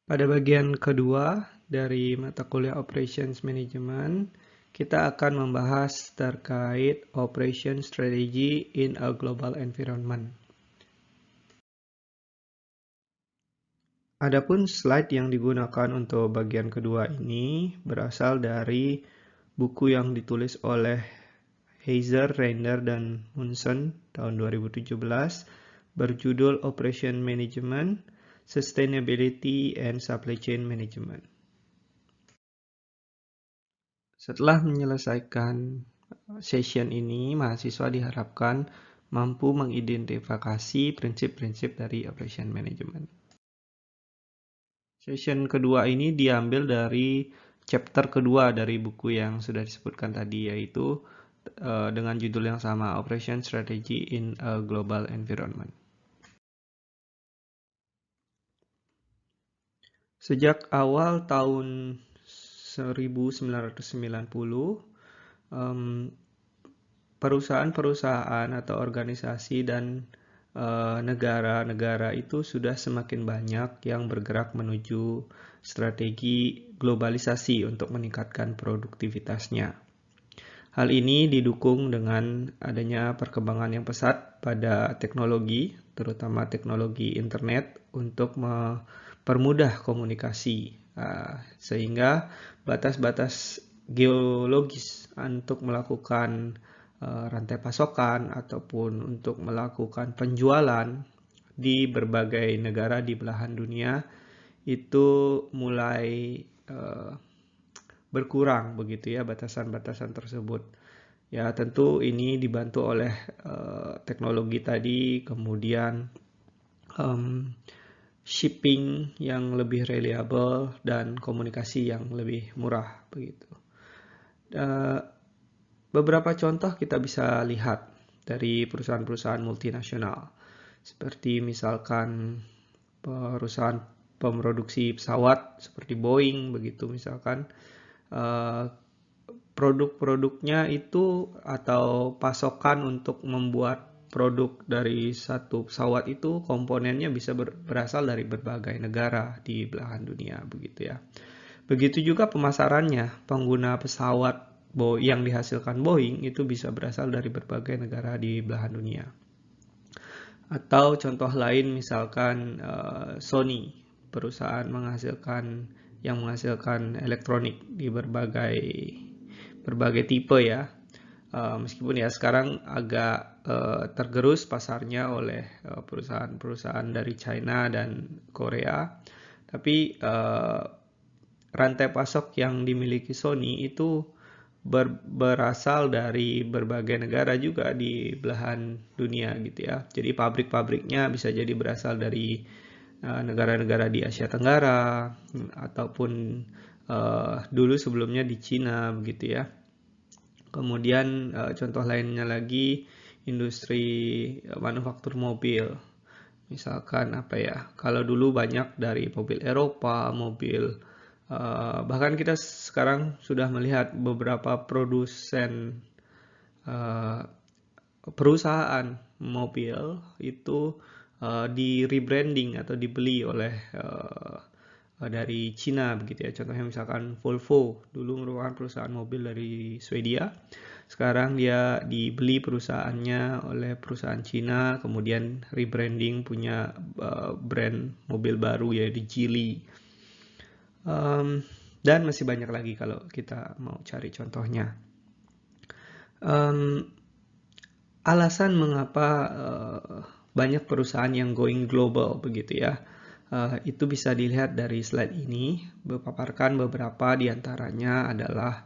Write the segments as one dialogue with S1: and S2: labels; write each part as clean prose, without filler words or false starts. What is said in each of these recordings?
S1: Pada bagian kedua dari mata kuliah Operations Management, kita akan membahas terkait Operation Strategy in a Global Environment. Adapun slide yang digunakan untuk bagian kedua ini berasal dari buku yang ditulis oleh Heiser, Reiner, dan Munson tahun 2017 berjudul Operation Management, Sustainability and Supply Chain Management. Setelah menyelesaikan session ini, mahasiswa diharapkan mampu mengidentifikasi prinsip-prinsip dari Operation Management. Session kedua ini diambil dari chapter kedua dari buku yang sudah disebutkan tadi, yaitu dengan judul yang sama, Operation Strategy in a Global Environment. Sejak awal tahun 1990, perusahaan-perusahaan atau organisasi dan negara-negara itu sudah semakin banyak yang bergerak menuju strategi globalisasi untuk meningkatkan produktivitasnya. Hal ini didukung dengan adanya perkembangan yang pesat pada teknologi, terutama teknologi internet, untuk mempermudah komunikasi, sehingga batas-batas geologis untuk melakukan rantai pasokan ataupun untuk melakukan penjualan di berbagai negara di belahan dunia itu mulai berkurang begitu ya, batasan-batasan tersebut. Ya, tentu ini dibantu oleh teknologi tadi, kemudian shipping yang lebih reliable dan komunikasi yang lebih murah begitu. Beberapa contoh kita bisa lihat dari perusahaan-perusahaan multinasional, seperti misalkan perusahaan pemroduksi pesawat seperti Boeing begitu misalkan, produk-produknya itu atau pasokan untuk membuat produk dari satu pesawat itu komponennya bisa berasal dari berbagai negara di belahan dunia begitu ya. Begitu juga pemasarannya, pengguna pesawat yang dihasilkan Boeing itu bisa berasal dari berbagai negara di belahan dunia. Atau contoh lain misalkan Sony, perusahaan yang menghasilkan elektronik di berbagai tipe ya. Meskipun ya sekarang agak tergerus pasarnya oleh perusahaan-perusahaan dari China dan Korea, tapi rantai pasok yang dimiliki Sony itu berasal dari berbagai negara juga di belahan dunia gitu ya. Jadi pabrik-pabriknya bisa jadi berasal dari negara-negara di Asia Tenggara ataupun dulu sebelumnya di Cina begitu ya. Kemudian contoh lainnya lagi industri manufaktur mobil. Misalkan apa ya? Kalau dulu banyak dari mobil Eropa, bahkan kita sekarang sudah melihat beberapa perusahaan mobil itu di rebranding atau dibeli oleh dari Cina begitu ya. Contohnya misalkan Volvo, dulu merupakan perusahaan mobil dari Swedia. Sekarang dia dibeli perusahaannya oleh perusahaan Cina, kemudian rebranding punya brand mobil baru yaitu Geely. Dan masih banyak lagi kalau kita mau cari contohnya. Alasan mengapa banyak perusahaan yang going global begitu ya, itu bisa dilihat dari slide ini. Paparkan beberapa diantaranya adalah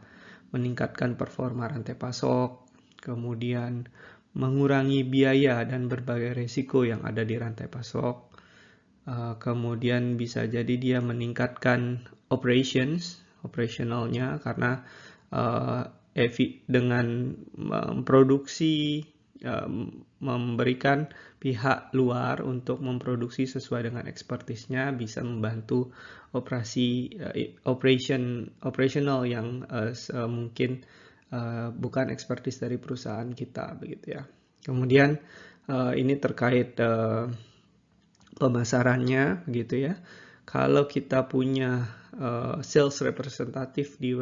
S1: meningkatkan performa rantai pasok, kemudian mengurangi biaya dan berbagai risiko yang ada di rantai pasok, kemudian bisa jadi dia meningkatkan operationalnya karena dengan memproduksi, memberikan pihak luar untuk memproduksi sesuai dengan expertise-nya bisa membantu operational yang mungkin bukan expertise dari perusahaan kita begitu ya. Kemudian ini terkait pemasarannya gitu ya. kalau kita punya sales representatif di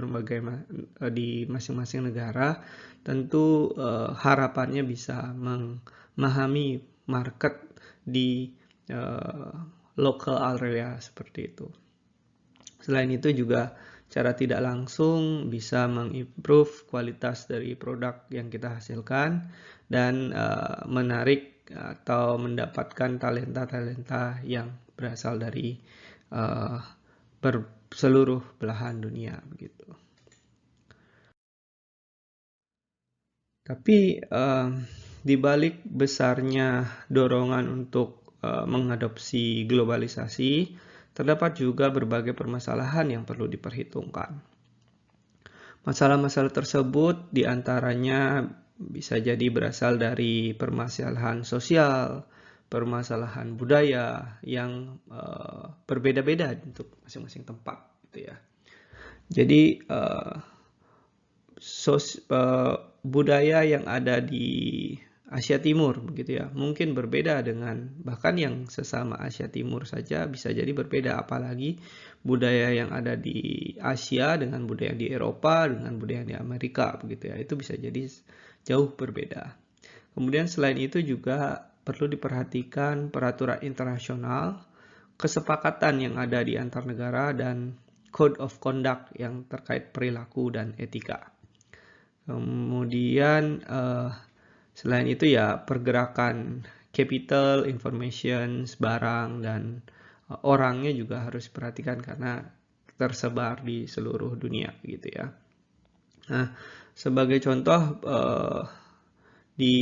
S1: di masing-masing negara, tentu harapannya bisa memahami market di local area seperti itu. Selain itu juga cara tidak langsung bisa mengimprove kualitas dari produk yang kita hasilkan dan menarik atau mendapatkan talenta-talenta yang berasal dari seluruh belahan dunia begitu. Tapi di balik besarnya dorongan untuk mengadopsi globalisasi, terdapat juga berbagai permasalahan yang perlu diperhitungkan. Masalah-masalah tersebut diantaranya bisa jadi berasal dari permasalahan sosial, permasalahan budaya yang berbeda-beda untuk masing-masing tempat, gitu ya. Jadi budaya yang ada di Asia Timur begitu ya, mungkin berbeda dengan bahkan yang sesama Asia Timur saja bisa jadi berbeda, apalagi budaya yang ada di Asia dengan budaya di Eropa dengan budaya di Amerika begitu ya, itu bisa jadi jauh berbeda. Kemudian selain itu juga perlu diperhatikan peraturan internasional, kesepakatan yang ada di antar negara, dan code of conduct yang terkait perilaku dan etika. Kemudian selain itu ya pergerakan capital, information, barang, dan orangnya juga harus diperhatikan karena tersebar di seluruh dunia gitu ya. Nah, sebagai contoh di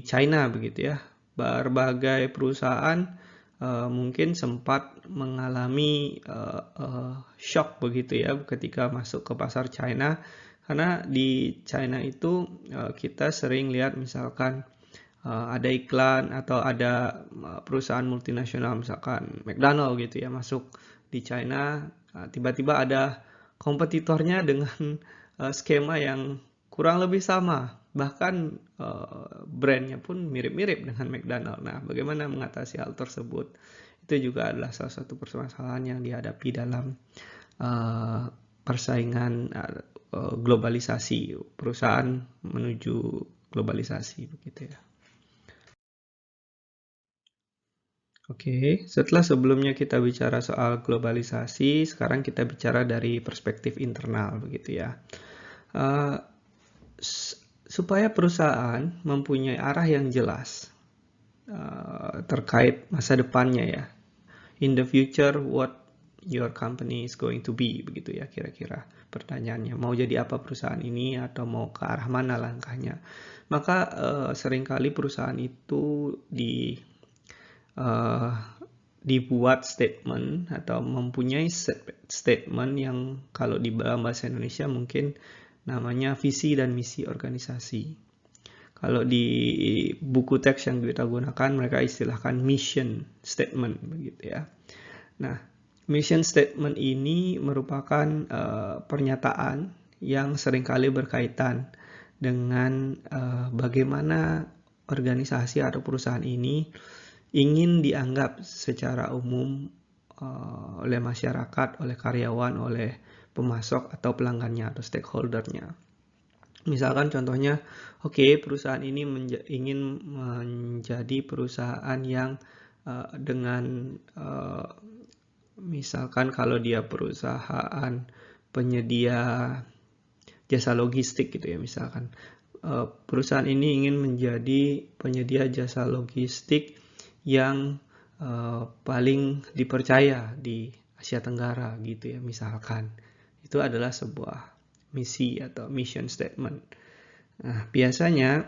S1: China begitu ya, berbagai perusahaan mungkin sempat mengalami shock begitu ya ketika masuk ke pasar China, karena di China itu kita sering lihat misalkan ada iklan atau ada perusahaan multinasional misalkan McDonald gitu ya masuk di China, tiba-tiba ada kompetitornya dengan skema yang kurang lebih sama, bahkan brandnya pun mirip-mirip dengan McDonald. Nah, bagaimana mengatasi hal tersebut? Itu juga adalah salah satu permasalahan yang dihadapi dalam persaingan globalisasi, perusahaan menuju globalisasi begitu ya. Oke, setelah sebelumnya kita bicara soal globalisasi, sekarang kita bicara dari perspektif internal begitu ya. Supaya perusahaan mempunyai arah yang jelas terkait masa depannya ya. In the future, what your company is going to be, begitu ya kira-kira pertanyaannya. Mau jadi apa perusahaan ini atau mau ke arah mana langkahnya. Maka seringkali perusahaan itu dibuat statement atau mempunyai statement yang kalau di bahasa Indonesia mungkin namanya visi dan misi organisasi. Kalau di buku teks yang kita gunakan mereka istilahkan mission statement begitu ya. Nah, mission statement ini merupakan pernyataan yang seringkali berkaitan dengan bagaimana organisasi atau perusahaan ini ingin dianggap secara umum oleh masyarakat, oleh karyawan, oleh pemasok atau pelanggannya atau stakeholdernya. Misalkan contohnya, perusahaan ini ingin menjadi perusahaan yang dengan misalkan kalau dia perusahaan penyedia jasa logistik gitu ya, misalkan perusahaan ini ingin menjadi penyedia jasa logistik yang paling dipercaya di Asia Tenggara gitu ya, misalkan. Itu adalah sebuah misi atau mission statement. Nah, biasanya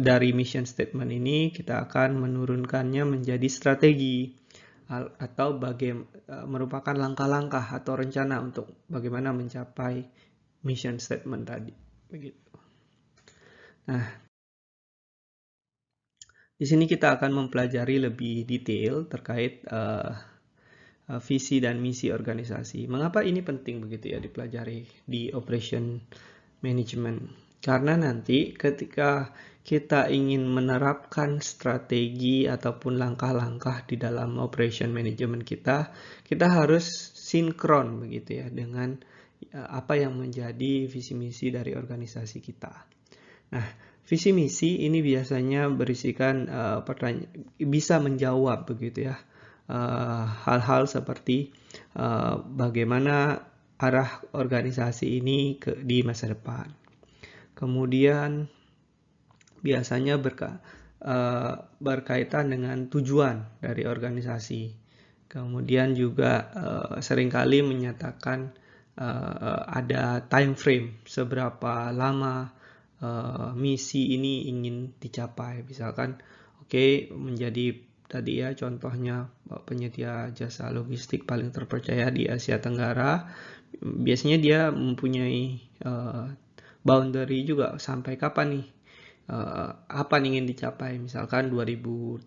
S1: dari mission statement ini kita akan menurunkannya menjadi strategi atau merupakan langkah-langkah atau rencana untuk bagaimana mencapai mission statement tadi, begitu. Nah, di sini kita akan mempelajari lebih detail terkait visi dan misi organisasi. Mengapa ini penting begitu ya dipelajari di operation management? Karena nanti ketika kita ingin menerapkan strategi ataupun langkah-langkah di dalam operation management kita harus sinkron begitu ya dengan apa yang menjadi visi misi dari organisasi kita. Nah, visi misi ini biasanya berisikan bisa menjawab begitu ya hal-hal seperti bagaimana arah organisasi ini di masa depan. Kemudian biasanya berkaitan dengan tujuan dari organisasi. Kemudian juga seringkali menyatakan ada time frame seberapa lama misi ini ingin dicapai. Misalkan menjadi tadi ya contohnya penyedia jasa logistik paling terpercaya di Asia Tenggara. Biasanya dia mempunyai boundary juga sampai kapan nih apa ingin dicapai, misalkan 2035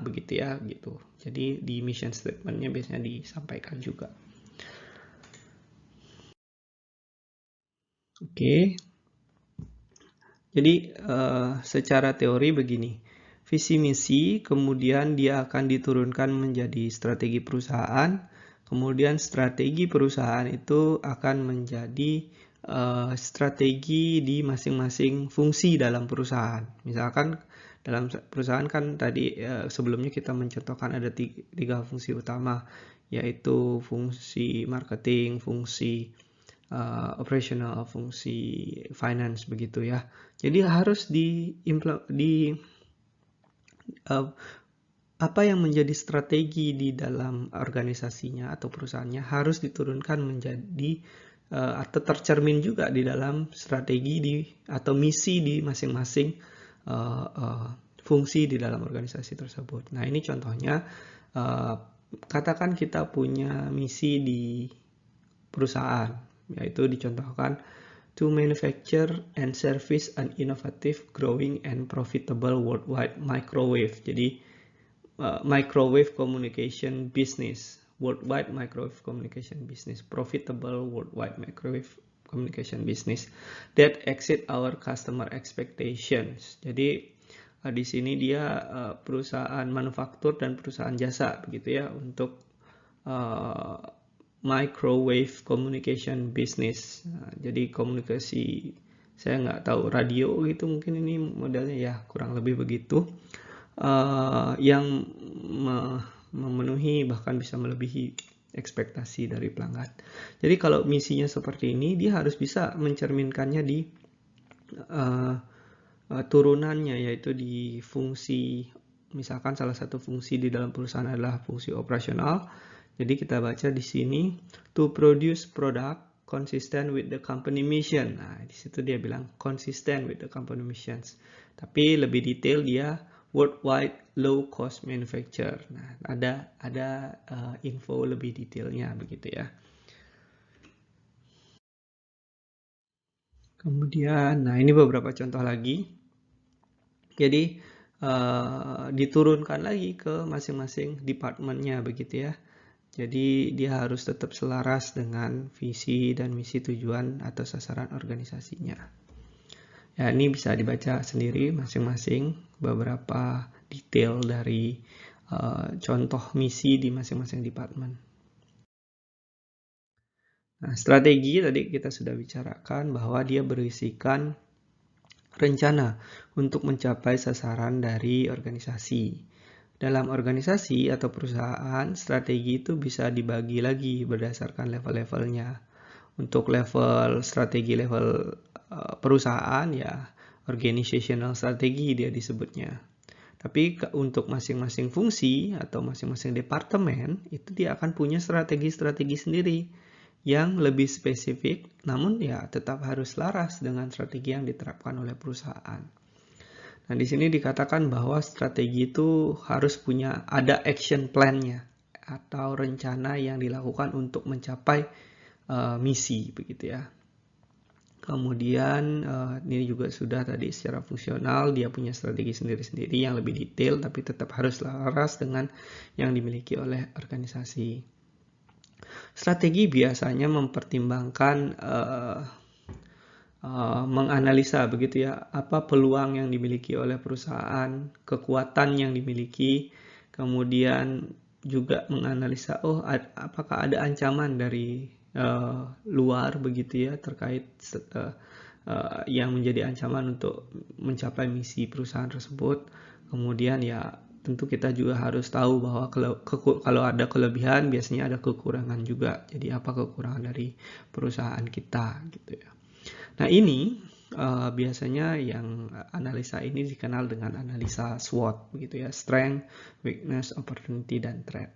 S1: begitu ya gitu. Jadi di mission statementnya biasanya disampaikan juga. Oke. Jadi secara teori begini, visi misi kemudian dia akan diturunkan menjadi strategi perusahaan, kemudian strategi perusahaan itu akan menjadi strategi di masing-masing fungsi dalam perusahaan. Misalkan dalam perusahaan kan tadi sebelumnya kita mencontohkan ada tiga fungsi utama, yaitu fungsi marketing, fungsi operational, fungsi finance begitu ya. Jadi harus apa yang menjadi strategi di dalam organisasinya atau perusahaannya harus diturunkan menjadi atau tercermin juga di dalam strategi atau misi di masing-masing fungsi di dalam organisasi tersebut. Nah, ini contohnya katakan kita punya misi di perusahaan, yaitu dicontohkan to manufacture and service an innovative, growing and profitable worldwide microwave. Jadi microwave communication business. Worldwide microwave communication business, profitable worldwide microwave communication business that exceed our customer expectations. Jadi di sini dia perusahaan manufaktur dan perusahaan jasa begitu ya untuk microwave communication business. Jadi komunikasi, saya nggak tahu radio gitu mungkin ini modelnya ya kurang lebih begitu. Yang memenuhi bahkan bisa melebihi ekspektasi dari pelanggan. Jadi kalau misinya seperti ini, dia harus bisa mencerminkannya di turunannya, yaitu di fungsi, misalkan salah satu fungsi di dalam perusahaan adalah fungsi operasional. Jadi kita baca di sini to produce product consistent with the company mission. Nah, di situ dia bilang consistent with the company missions. Tapi lebih detail dia worldwide low cost manufacture. Nah, ada info lebih detailnya begitu ya. Kemudian, nah ini beberapa contoh lagi. Jadi diturunkan lagi ke masing-masing departemennya begitu ya. Jadi dia harus tetap selaras dengan visi dan misi tujuan atau sasaran organisasinya. Ya, ini bisa dibaca sendiri masing-masing beberapa detail dari contoh misi di masing-masing departemen. Nah, strategi tadi kita sudah bicarakan bahwa dia berisikan rencana untuk mencapai sasaran dari organisasi. Dalam organisasi atau perusahaan, strategi itu bisa dibagi lagi berdasarkan level-levelnya. Untuk level strategi level perusahaan ya organizational strategi dia disebutnya. Tapi untuk masing-masing fungsi atau masing-masing departemen itu dia akan punya strategi-strategi sendiri yang lebih spesifik, namun ya tetap harus laras dengan strategi yang diterapkan oleh perusahaan. Nah, di sini dikatakan bahwa strategi itu harus ada action plan-nya atau rencana yang dilakukan untuk mencapai misi begitu ya. Kemudian ini juga sudah tadi secara fungsional dia punya strategi sendiri-sendiri yang lebih detail tapi tetap harus laras dengan yang dimiliki oleh organisasi. Strategi biasanya mempertimbangkan menganalisa begitu ya, apa peluang yang dimiliki oleh perusahaan, kekuatan yang dimiliki, kemudian juga menganalisa, apakah ada ancaman dari luar begitu ya terkait yang menjadi ancaman untuk mencapai misi perusahaan tersebut. Kemudian ya tentu kita juga harus tahu bahwa kalau ada kelebihan biasanya ada kekurangan juga. Jadi apa kekurangan dari perusahaan kita gitu ya. Nah ini biasanya yang analisa ini dikenal dengan analisa SWOT begitu ya, strength, weakness, opportunity, dan threat.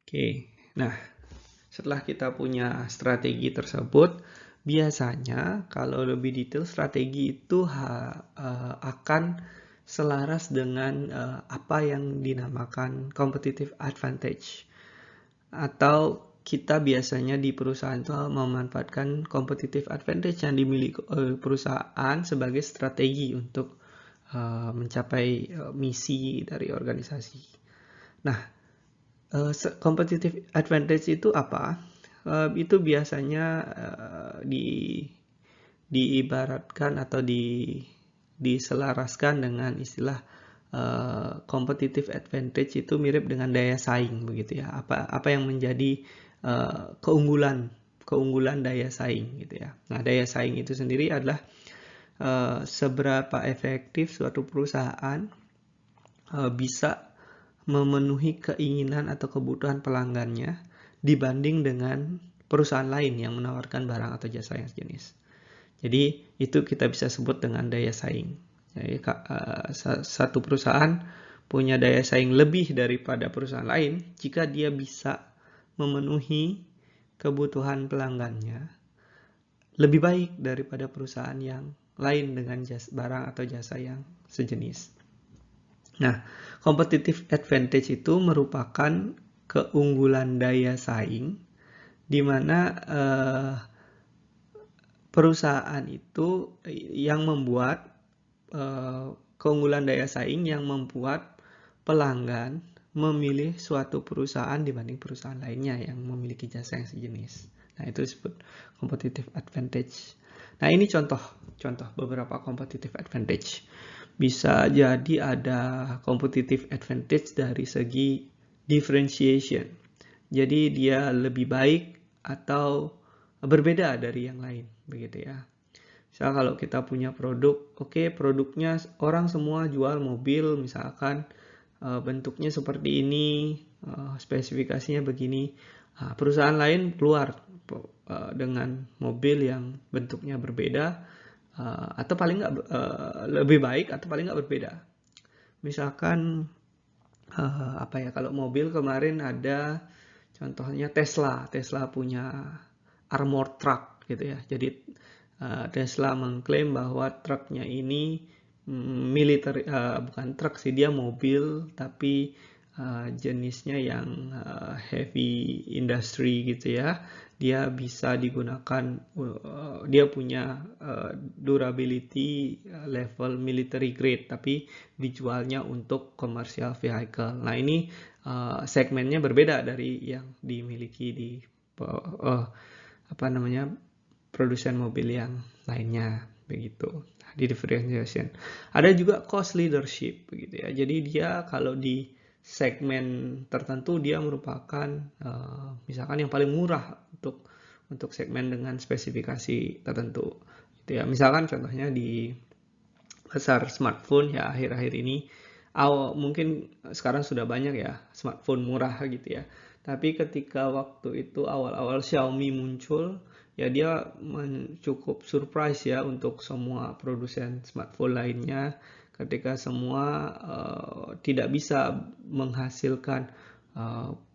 S1: Oke, nah setelah kita punya strategi tersebut, biasanya kalau lebih detail strategi itu akan selaras dengan apa yang dinamakan competitive advantage. Atau kita biasanya di perusahaan itu memanfaatkan competitive advantage yang dimiliki perusahaan sebagai strategi untuk mencapai misi dari organisasi. Nah, competitive advantage itu apa? Itu biasanya diibaratkan atau diselaraskan dengan istilah competitive advantage itu mirip dengan daya saing begitu ya. Apa yang menjadi keunggulan daya saing gitu ya. Nah, daya saing itu sendiri adalah seberapa efektif suatu perusahaan bisa memenuhi keinginan atau kebutuhan pelanggannya dibanding dengan perusahaan lain yang menawarkan barang atau jasa yang sejenis. Jadi itu kita bisa sebut dengan daya saing. Jadi satu perusahaan punya daya saing lebih daripada perusahaan lain jika dia bisa memenuhi kebutuhan pelanggannya lebih baik daripada perusahaan yang lain dengan barang atau jasa yang sejenis. Nah, competitive advantage itu merupakan keunggulan daya saing di mana perusahaan itu yang membuat keunggulan daya saing yang membuat pelanggan memilih suatu perusahaan dibanding perusahaan lainnya yang memiliki jasa yang sejenis. Nah, itu disebut competitive advantage. Nah, ini contoh beberapa competitive advantage. Bisa jadi ada competitive advantage dari segi differentiation. Jadi dia lebih baik atau berbeda dari yang lain, begitu ya. Misal kalau kita punya produk, produknya orang semua jual mobil, misalkan bentuknya seperti ini, spesifikasinya begini. Perusahaan lain keluar dengan mobil yang bentuknya berbeda, atau paling nggak lebih baik atau paling nggak berbeda. Misalkan kalau mobil kemarin ada contohnya Tesla punya armored truck gitu ya. Jadi Tesla mengklaim bahwa truknya ini militer, bukan truk sih, dia mobil tapi jenisnya yang heavy industry gitu ya. Dia bisa digunakan, dia punya durability level military grade tapi dijualnya untuk commercial vehicle. Nah, ini segmennya berbeda dari yang dimiliki di produsen mobil yang lainnya begitu. Di differentiation. Ada juga cost leadership begitu ya. Jadi dia kalau di segmen tertentu dia merupakan misalkan yang paling murah untuk segmen dengan spesifikasi tertentu. Gitu ya. Misalkan contohnya di pasar smartphone ya akhir-akhir ini mungkin sekarang sudah banyak ya smartphone murah gitu ya. Tapi ketika waktu itu awal-awal Xiaomi muncul, ya dia cukup surprise ya untuk semua produsen smartphone lainnya ketika semua tidak bisa menghasilkan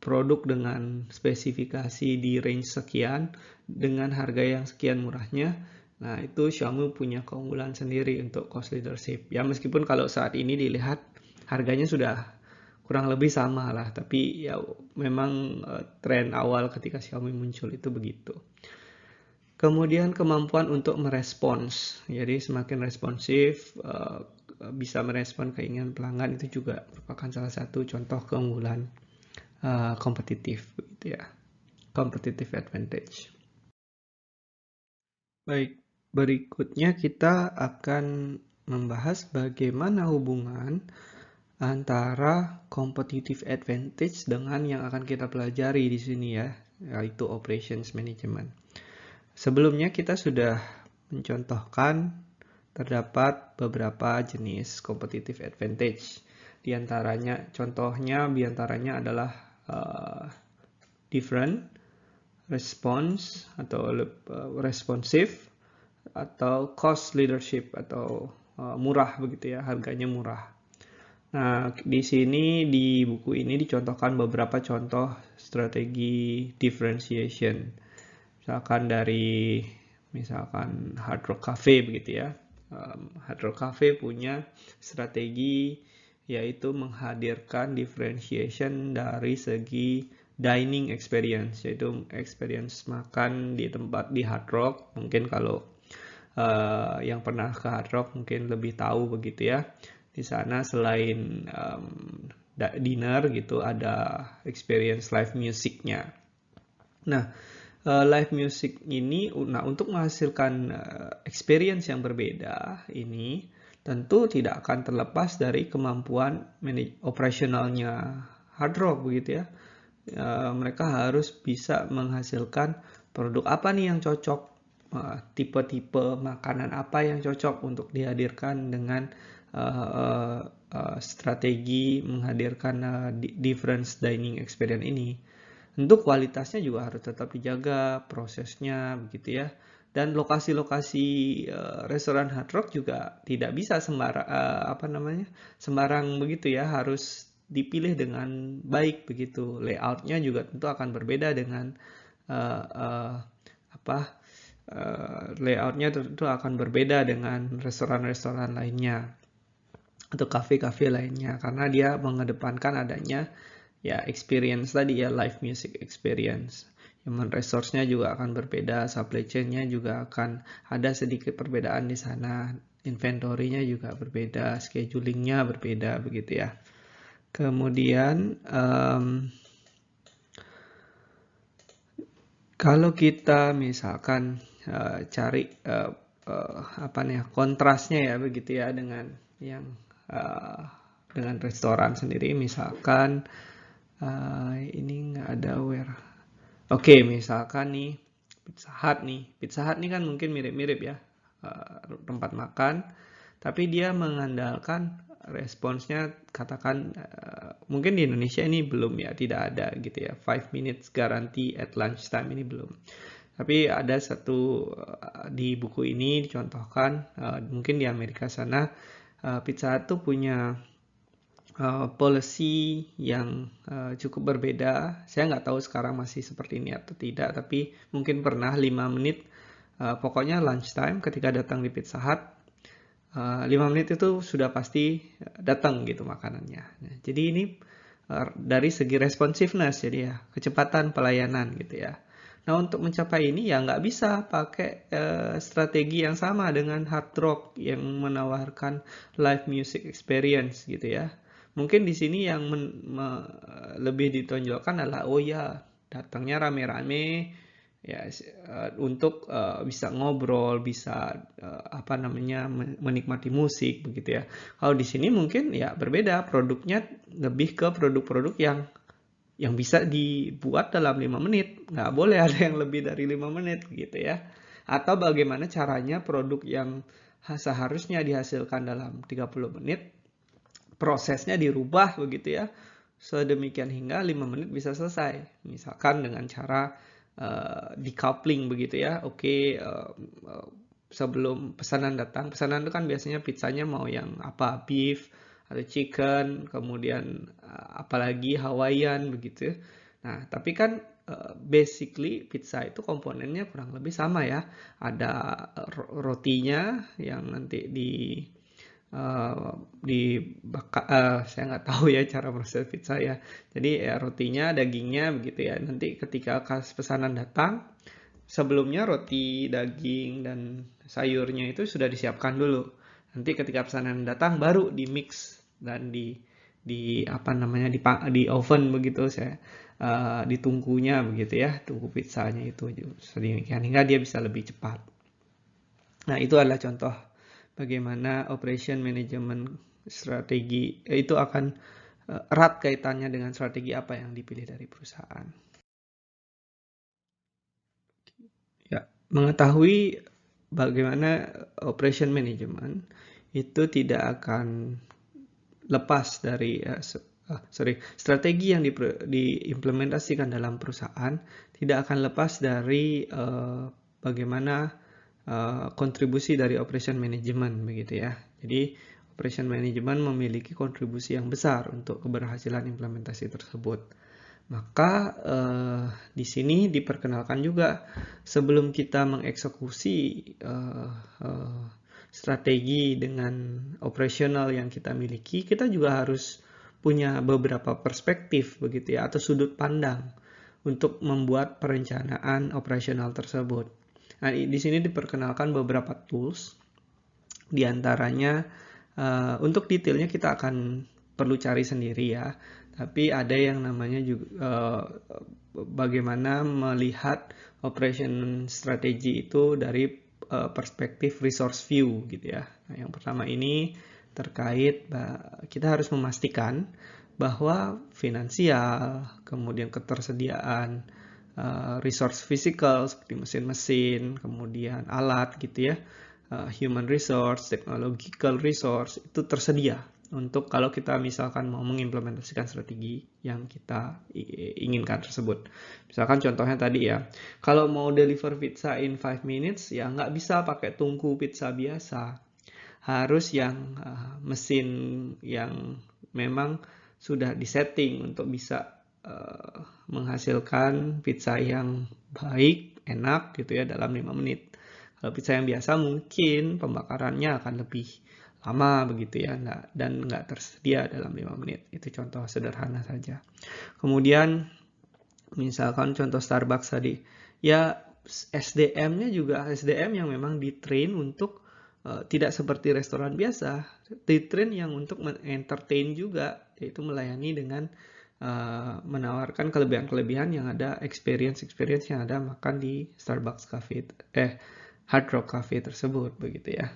S1: produk dengan spesifikasi di range sekian dengan harga yang sekian murahnya. Nah, itu Xiaomi punya keunggulan sendiri untuk cost leadership. Ya, meskipun kalau saat ini dilihat harganya sudah kurang lebih sama lah, tapi ya memang tren awal ketika Xiaomi muncul itu begitu. Kemudian kemampuan untuk merespons, jadi semakin responsif, bisa merespon keinginan pelanggan, itu juga merupakan salah satu contoh keunggulan kompetitif, gitu ya. competitive advantage. Baik, berikutnya kita akan membahas bagaimana hubungan antara competitive advantage dengan yang akan kita pelajari di sini ya, yaitu operations management. Sebelumnya kita sudah mencontohkan terdapat beberapa jenis competitive advantage. Contohnya adalah different, response atau responsive, atau cost leadership atau murah begitu ya, harganya murah. Nah, di sini di buku ini dicontohkan beberapa contoh strategi differentiation. Misalkan Hard Rock Cafe begitu ya. Hard Rock Cafe punya strategi yaitu menghadirkan differentiation dari segi dining experience, yaitu experience makan di tempat di Hard Rock. Mungkin kalau yang pernah ke Hard Rock mungkin lebih tahu begitu ya. Di sana selain dinner gitu, ada experience live musicnya. Nah, live music ini, untuk menghasilkan experience yang berbeda ini tentu tidak akan terlepas dari kemampuan operasionalnya Hard Rock begitu ya. Mereka harus bisa menghasilkan produk apa nih yang cocok, tipe-tipe makanan apa yang cocok untuk dihadirkan dengan strategi menghadirkan difference dining experience ini. Tentu kualitasnya juga harus tetap dijaga, prosesnya begitu ya. Dan lokasi-lokasi restoran Hard Rock juga tidak bisa sembarang begitu ya, harus dipilih dengan baik begitu. Layoutnya juga tentu akan berbeda dengan layoutnya tentu akan berbeda dengan restoran-restoran lainnya atau kafe-kafe lainnya, karena dia mengedepankan adanya ya experience tadi ya, live music experience. Human resource-nya juga akan berbeda, supply chain-nya juga akan ada sedikit perbedaan di sana, inventory-nya juga berbeda, scheduling-nya berbeda begitu ya. Kemudian kalau kita misalkan cari kontrasnya ya begitu ya dengan dengan restoran sendiri, misalkan ini nggak ada where. Oke, misalkan nih Pizza Hut nih kan mungkin mirip-mirip ya, tempat makan, tapi dia mengandalkan responsnya, katakan mungkin di Indonesia ini belum ya, tidak ada gitu ya, 5 minutes guarantee at lunchtime ini belum. Tapi ada satu di buku ini dicontohkan, mungkin di Amerika sana Pizza Hut tuh punya policy yang cukup berbeda. Saya nggak tahu sekarang masih seperti ini atau tidak, tapi mungkin pernah 5 menit, pokoknya lunchtime ketika datang di Pizza Hut, 5 menit itu sudah pasti datang gitu makanannya. Nah, jadi ini dari segi responsiveness, jadi ya kecepatan pelayanan gitu ya. Nah, untuk mencapai ini ya nggak bisa pakai strategi yang sama dengan Hard Rock yang menawarkan live music experience gitu ya. Mungkin di sini yang lebih ditonjolkan adalah datangnya rame-rame ya, untuk bisa ngobrol, bisa menikmati musik begitu ya. Kalau di sini mungkin ya berbeda, produknya lebih ke produk-produk yang bisa dibuat dalam 5 menit. Nggak boleh ada yang lebih dari 5 menit gitu ya. Atau bagaimana caranya produk yang seharusnya dihasilkan dalam 30 menit, prosesnya dirubah begitu ya, sedemikian hingga 5 menit bisa selesai. Misalkan dengan cara decoupling begitu ya. Sebelum pesanan datang, pesanan itu kan biasanya pizzanya mau yang apa, beef atau chicken, kemudian apalagi Hawaiian begitu. Nah, tapi kan basically pizza itu komponennya kurang lebih sama ya. Ada rotinya yang nanti saya nggak tahu ya cara proses pizza ya. Jadi ya rotinya, dagingnya begitu ya. Nanti ketika pesanan datang, sebelumnya roti, daging, dan sayurnya itu sudah disiapkan dulu. Nanti ketika pesanan datang baru di mix dan apa namanya di oven begitu, saya ditungkunya begitu ya, tungku pizzanya itu sedemikian hingga dia bisa lebih cepat. Nah, itu adalah contoh bagaimana operation management strategi itu akan erat kaitannya dengan strategi apa yang dipilih dari perusahaan. Ya, mengetahui bagaimana operation management itu tidak akan lepas dari strategi yang diimplementasikan dalam perusahaan tidak akan lepas dari bagaimana kontribusi dari operation management begitu ya. Jadi operation management memiliki kontribusi yang besar untuk keberhasilan implementasi tersebut. Maka di sini diperkenalkan juga sebelum kita mengeksekusi strategi dengan operasional yang kita miliki, kita juga harus punya beberapa perspektif begitu ya, atau sudut pandang untuk membuat perencanaan operasional tersebut. Nah, di sini diperkenalkan beberapa tools, diantaranya untuk detailnya kita akan perlu cari sendiri ya, tapi ada yang namanya juga bagaimana melihat operation strategi itu dari perspektif resource view gitu ya. Nah, yang pertama ini terkait kita harus memastikan bahwa finansial, kemudian ketersediaan resource physical seperti mesin-mesin, kemudian alat gitu ya, human resource, technological resource itu tersedia untuk kalau kita misalkan mau mengimplementasikan strategi yang kita inginkan tersebut. Misalkan contohnya tadi ya, kalau mau deliver pizza in 5 minutes ya nggak bisa pakai tungku pizza biasa. Harus yang mesin yang memang sudah disetting untuk bisa menghasilkan pizza yang baik, enak gitu ya dalam 5 menit. Kalau pizza yang biasa mungkin pembakarannya akan lebih lama begitu ya, dan nggak tersedia dalam 5 menit. Itu contoh sederhana saja. Kemudian misalkan contoh Starbucks tadi, ya SDM-nya juga SDM yang memang di-train untuk tidak seperti restoran biasa, di-train yang untuk entertain juga, yaitu melayani dengan menawarkan kelebihan-kelebihan yang ada, experience yang ada makan di Starbucks Cafe, Hard Rock Cafe tersebut begitu ya.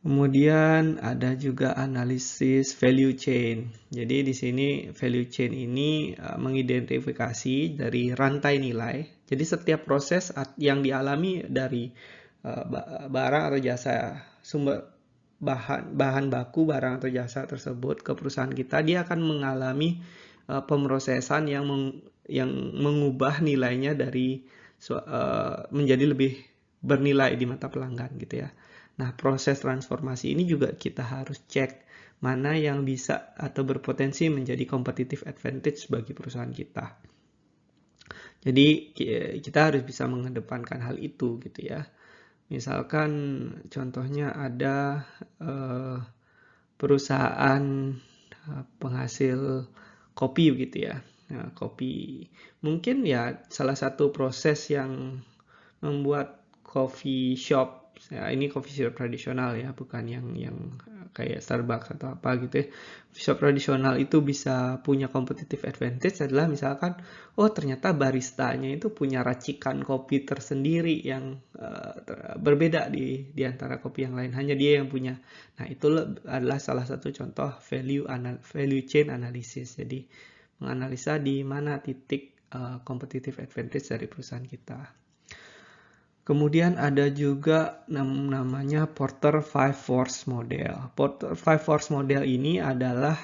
S1: Kemudian ada juga analisis value chain. Jadi di sini value chain ini mengidentifikasi dari rantai nilai. Jadi setiap proses yang dialami dari barang atau jasa, sumber bahan baku barang atau jasa tersebut ke perusahaan kita, dia akan mengalami pemrosesan yang mengubah nilainya dari menjadi lebih bernilai di mata pelanggan gitu ya. Nah, proses transformasi ini juga kita harus cek mana yang bisa atau berpotensi menjadi competitive advantage bagi perusahaan kita. Jadi kita harus bisa mengedepankan hal itu gitu ya. Misalkan contohnya ada perusahaan penghasil kopi gitu ya. Nah, kopi mungkin ya salah satu proses yang membuat coffee shop, ya ini coffee shop tradisional ya, bukan yang kayak Starbucks atau apa gitu ya. Coffee shop tradisional itu bisa punya competitive advantage adalah misalkan, oh ternyata baristanya itu punya racikan kopi tersendiri yang berbeda di antara kopi yang lain, hanya dia yang punya. Nah, itu adalah salah satu contoh value chain analysis. Jadi menganalisa di mana titik competitive advantage dari perusahaan kita. Kemudian ada juga namanya Porter 5 Force Model. Porter 5 Force Model ini adalah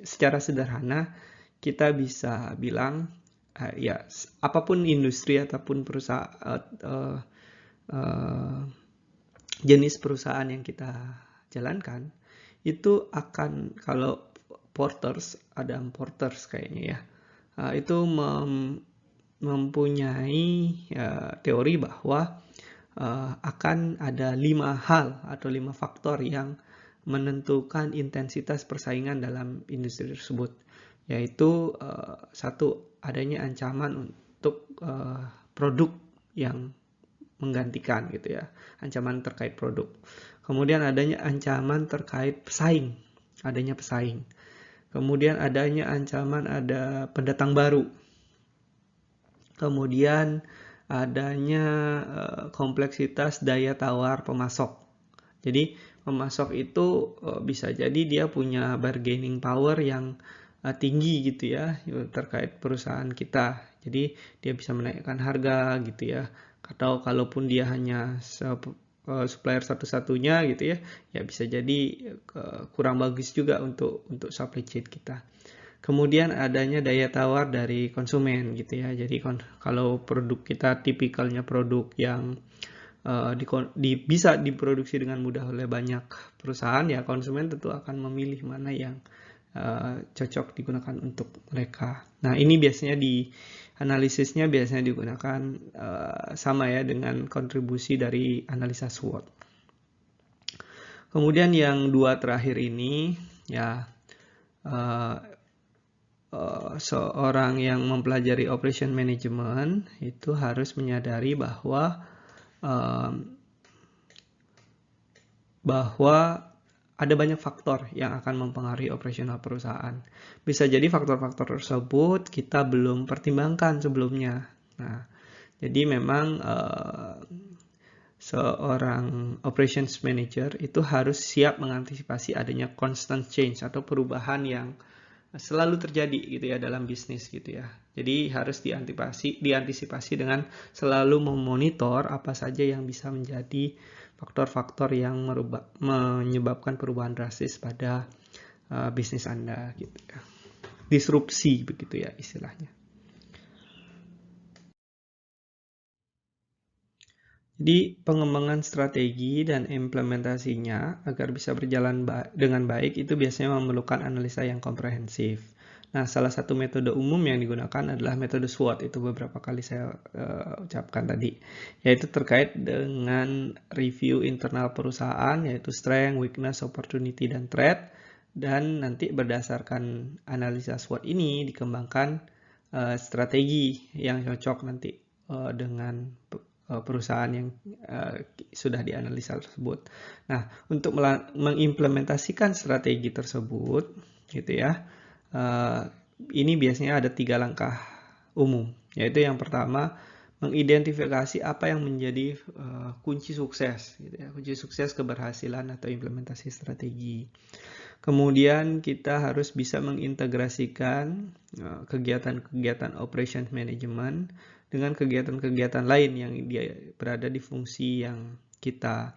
S1: secara sederhana kita bisa bilang ya apapun industri ataupun perusahaan jenis perusahaan yang kita jalankan itu akan, kalau porters, ada porters kayaknya ya, itu mempunyai teori bahwa akan ada 5 hal atau 5 faktor yang menentukan intensitas persaingan dalam industri tersebut, yaitu satu, adanya ancaman untuk produk yang menggantikan gitu ya, ancaman terkait produk. Kemudian adanya ancaman terkait pesaing. adanya pesaing. Kemudian adanya ancaman ada pendatang baru. Kemudian adanya kompleksitas daya tawar pemasok. Jadi pemasok itu bisa jadi dia punya bargaining power yang tinggi gitu ya terkait perusahaan kita. Jadi dia bisa menaikkan harga gitu ya. Atau kalaupun dia hanya supplier satu-satunya gitu ya, ya bisa jadi kurang bagus juga untuk supply chain kita. Kemudian adanya daya tawar dari konsumen gitu ya. Jadi kalau produk kita tipikalnya produk yang bisa diproduksi dengan mudah oleh banyak perusahaan, ya konsumen tentu akan memilih mana yang cocok digunakan untuk mereka. Nah, ini biasanya analisisnya biasanya digunakan sama ya dengan kontribusi dari analisa SWOT. Kemudian yang dua terakhir ini ya seorang yang mempelajari operation management itu harus menyadari bahwa ada banyak faktor yang akan mempengaruhi operasional perusahaan. Bisa jadi faktor-faktor tersebut kita belum pertimbangkan sebelumnya. Nah, jadi memang seorang operations manager itu harus siap mengantisipasi adanya constant change atau perubahan yang selalu terjadi gitu ya dalam bisnis gitu ya. Jadi harus diantisipasi dengan selalu memonitor apa saja yang bisa menjadi faktor-faktor yang menyebabkan perubahan drastis pada bisnis Anda gitu ya. Disrupsi begitu ya istilahnya. Jadi pengembangan strategi dan implementasinya agar bisa berjalan dengan baik itu biasanya memerlukan analisa yang komprehensif. Nah, salah satu metode umum yang digunakan adalah metode SWOT, itu beberapa kali saya ucapkan tadi, yaitu terkait dengan review internal perusahaan, yaitu strength, weakness, opportunity, dan threat, dan nanti berdasarkan analisa SWOT ini dikembangkan strategi yang cocok nanti dengan perusahaan yang sudah dianalisa tersebut. Nah, untuk mengimplementasikan strategi tersebut, gitu ya, ini biasanya ada 3 langkah umum, yaitu yang pertama mengidentifikasi apa yang menjadi kunci sukses, gitu ya, kunci sukses keberhasilan atau implementasi strategi. Kemudian kita harus bisa mengintegrasikan kegiatan-kegiatan operations management dengan kegiatan-kegiatan lain yang dia berada di fungsi yang kita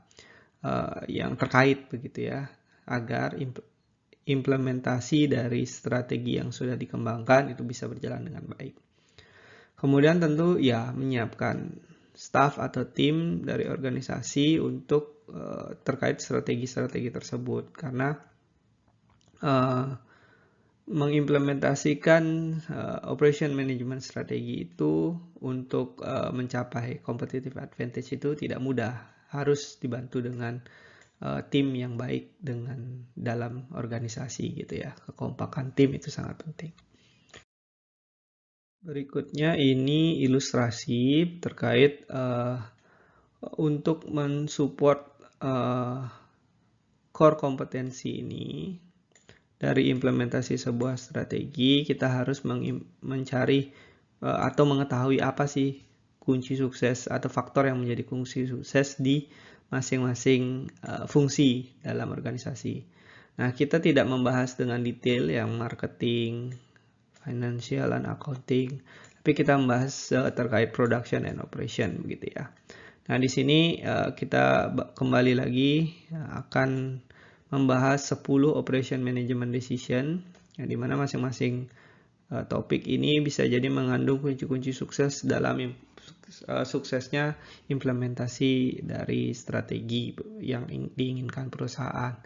S1: yang terkait begitu ya, agar implementasi dari strategi yang sudah dikembangkan itu bisa berjalan dengan baik. Kemudian tentu ya menyiapkan staff atau tim dari organisasi untuk terkait strategi-strategi tersebut, karena mengimplementasikan operation management strategi itu untuk mencapai competitive advantage itu tidak mudah. Harus dibantu dengan tim yang baik dengan dalam organisasi gitu ya. Kekompakan tim itu sangat penting. Berikutnya ini ilustrasi terkait untuk mensupport core kompetensi ini. Dari implementasi sebuah strategi, kita harus mencari atau mengetahui apa sih kunci sukses atau faktor yang menjadi kunci sukses di masing-masing fungsi dalam organisasi. Nah, kita tidak membahas dengan detail yang marketing, financial, dan accounting, tapi kita membahas terkait production and operation begitu ya. Nah, di sini kita kembali lagi akan membahas 10 operation management decision, yang dimana masing-masing topik ini bisa jadi mengandung kunci-kunci sukses dalam suksesnya implementasi dari strategi yang diinginkan perusahaan.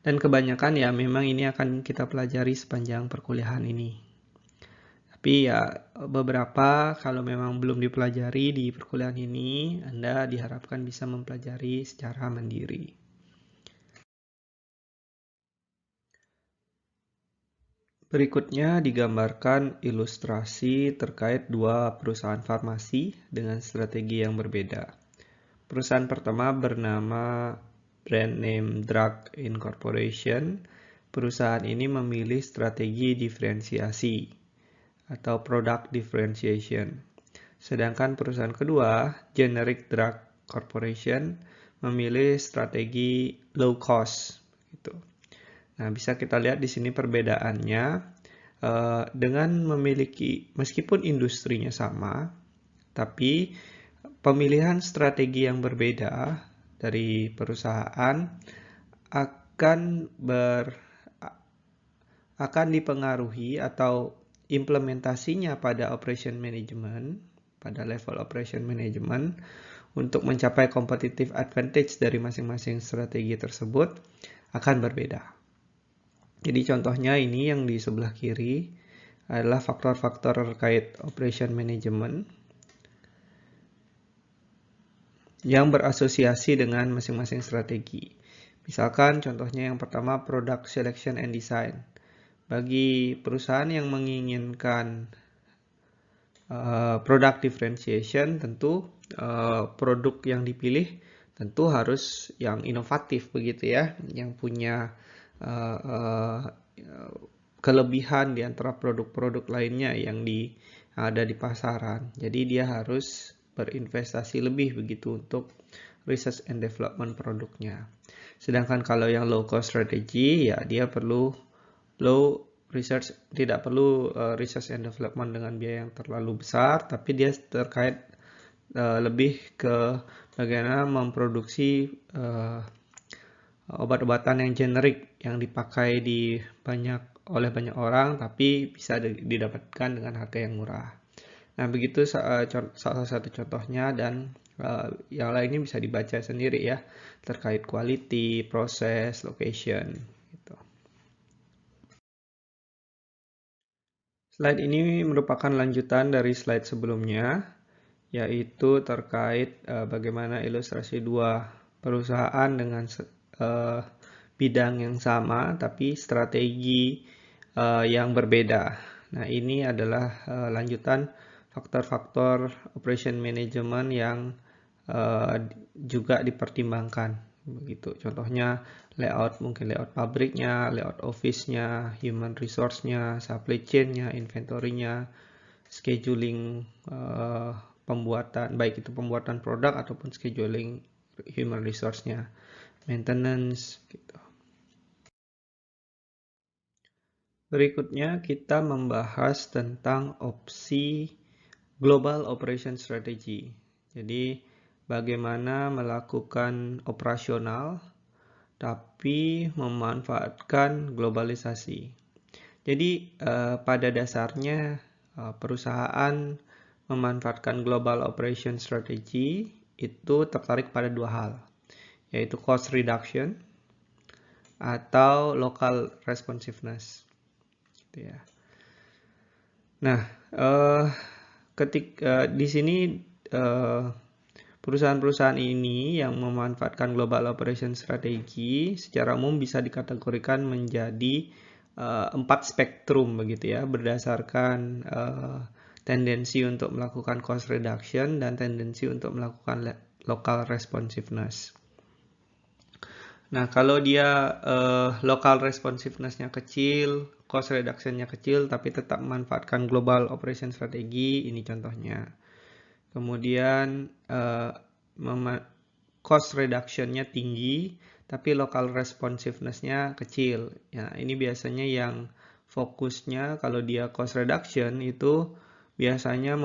S1: Dan kebanyakan ya memang ini akan kita pelajari sepanjang perkuliahan ini. Tapi ya beberapa kalau memang belum dipelajari di perkuliahan ini, Anda diharapkan bisa mempelajari secara mandiri. Berikutnya digambarkan ilustrasi terkait dua perusahaan farmasi dengan strategi yang berbeda. Perusahaan pertama bernama brand name Drug Incorporation perusahaan ini memilih strategi diferensiasi atau product differentiation. Sedangkan perusahaan kedua, Generic Drug Corporation, memilih strategi low cost. Gitu. Nah, bisa kita lihat di sini perbedaannya dengan memiliki, meskipun industrinya sama, tapi pemilihan strategi yang berbeda dari perusahaan akan dipengaruhi atau implementasinya pada operation management, pada level operation management, untuk mencapai competitive advantage dari masing-masing strategi tersebut akan berbeda. Jadi contohnya ini yang di sebelah kiri adalah faktor-faktor terkait operation management yang berasosiasi dengan masing-masing strategi. Misalkan contohnya yang pertama product selection and design. Bagi perusahaan yang menginginkan product differentiation, tentu produk yang dipilih tentu harus yang inovatif begitu ya, yang punya kelebihan di antara produk-produk lainnya yang ada di pasaran. Jadi dia harus berinvestasi lebih begitu untuk research and development produknya. Sedangkan kalau yang low cost strategy, ya dia perlu tidak perlu research and development dengan biaya yang terlalu besar, tapi dia terkait lebih ke bagaimana memproduksi obat-obatan yang generik yang dipakai oleh banyak orang, tapi bisa didapatkan dengan harga yang murah. Nah, begitu salah satu contohnya, dan yang lainnya bisa dibaca sendiri ya, terkait quality, proses, location. Gitu. Slide ini merupakan lanjutan dari slide sebelumnya, yaitu terkait bagaimana ilustrasi dua perusahaan dengan bidang yang sama, tapi strategi yang berbeda. Nah, ini adalah lanjutan faktor-faktor operation management yang juga dipertimbangkan. Begitu. Contohnya mungkin layout pabriknya, layout office-nya, human resource-nya, supply chain-nya, inventory-nya, scheduling pembuatan, baik itu pembuatan produk ataupun scheduling human resource-nya, maintenance, gitu. Berikutnya kita membahas tentang opsi Global Operation Strategy. Jadi bagaimana melakukan operasional tapi memanfaatkan globalisasi. Jadi pada dasarnya perusahaan memanfaatkan Global Operation Strategy itu tertarik pada dua hal, yaitu cost reduction atau local responsiveness. Gitu ya. Nah, di sini perusahaan-perusahaan ini yang memanfaatkan Global Operation Strategy secara umum bisa dikategorikan menjadi 4 spektrum begitu ya, berdasarkan tendensi untuk melakukan cost reduction dan tendensi untuk melakukan local responsiveness. Nah, kalau dia local responsiveness-nya kecil, cost reduction-nya kecil, tapi tetap memanfaatkan Global Operation Strategy, ini contohnya. Kemudian cost reduction-nya tinggi, tapi local responsiveness-nya kecil. Ya, ini biasanya yang fokusnya kalau dia cost reduction itu biasanya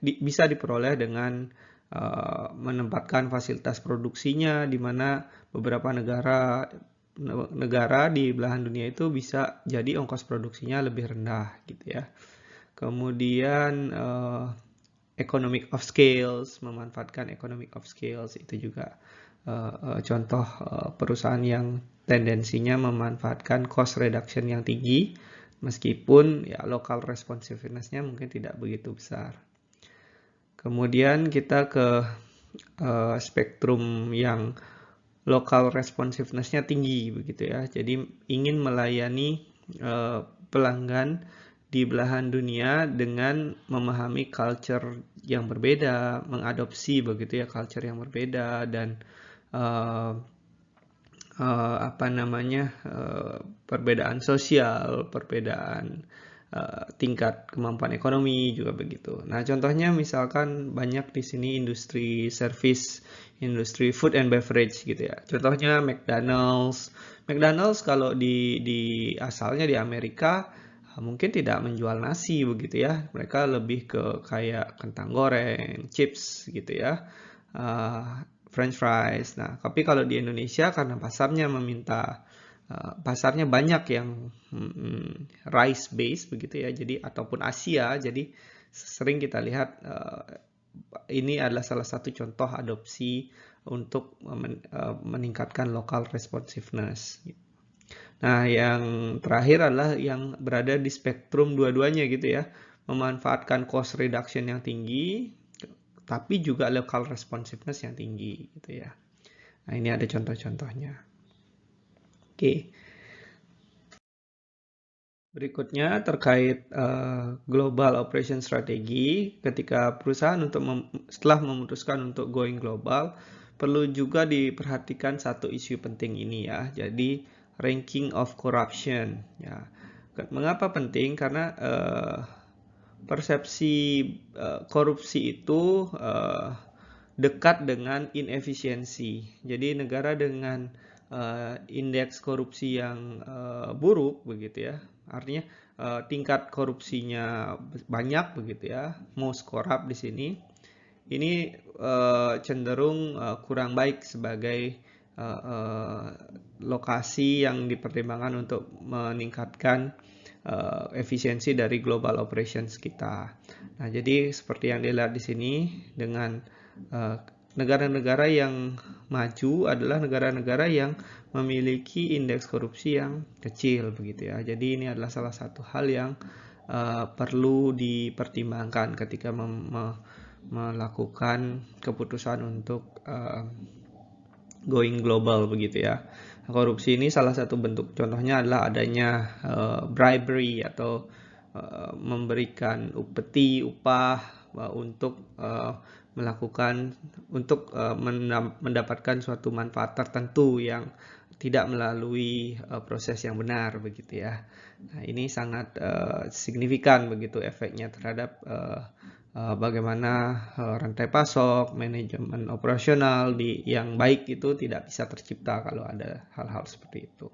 S1: bisa diperoleh dengan menempatkan fasilitas produksinya, di mana beberapa negara di belahan dunia itu bisa jadi ongkos produksinya lebih rendah gitu ya. Kemudian economic of scales, memanfaatkan economic of scales itu juga contoh perusahaan yang tendensinya memanfaatkan cost reduction yang tinggi, meskipun ya local responsiveness-nya mungkin tidak begitu besar. Kemudian kita ke spektrum yang local responsiveness-nya tinggi begitu ya. Jadi ingin melayani pelanggan di belahan dunia dengan memahami culture yang berbeda, mengadopsi begitu ya culture yang berbeda, dan apa namanya, perbedaan sosial, perbedaan tingkat kemampuan ekonomi juga begitu. Nah, contohnya misalkan banyak di sini industri service, industri food and beverage gitu ya. Contohnya McDonald's. McDonald's kalau di asalnya di Amerika mungkin tidak menjual nasi begitu ya. Mereka lebih ke kayak kentang goreng, chips gitu ya. French fries. Nah, tapi kalau di Indonesia karena pasarnya banyak yang rice base begitu ya, jadi ataupun Asia, jadi sering kita lihat ini adalah salah satu contoh adopsi untuk meningkatkan local responsiveness. Nah, yang terakhir adalah yang berada di spektrum dua-duanya gitu ya, memanfaatkan cost reduction yang tinggi, tapi juga local responsiveness yang tinggi gitu ya. Nah, ini ada contoh-contohnya. Oke. Berikutnya terkait global operation strategy, ketika perusahaan setelah memutuskan untuk going global, perlu juga diperhatikan satu isu penting ini ya. Jadi ranking of corruption ya. Mengapa penting? Karena persepsi korupsi itu dekat dengan inefisiensi. Jadi negara dengan indeks korupsi yang buruk begitu ya, artinya tingkat korupsinya banyak begitu ya, most corrupt di sini. Ini cenderung kurang baik sebagai lokasi yang dipertimbangkan untuk meningkatkan efisiensi dari global operations kita. Nah, jadi seperti yang dilihat di sini dengan negara-negara yang maju adalah negara-negara yang memiliki indeks korupsi yang kecil begitu ya. Jadi ini adalah salah satu hal yang perlu dipertimbangkan ketika melakukan keputusan untuk going global begitu ya. Korupsi ini salah satu bentuk contohnya adalah adanya bribery atau memberikan upeti, upah untuk mendapatkan suatu manfaat tertentu yang tidak melalui proses yang benar begitu ya. Nah, ini sangat signifikan begitu efeknya terhadap bagaimana rantai pasok, manajemen operasional yang baik itu tidak bisa tercipta kalau ada hal-hal seperti itu.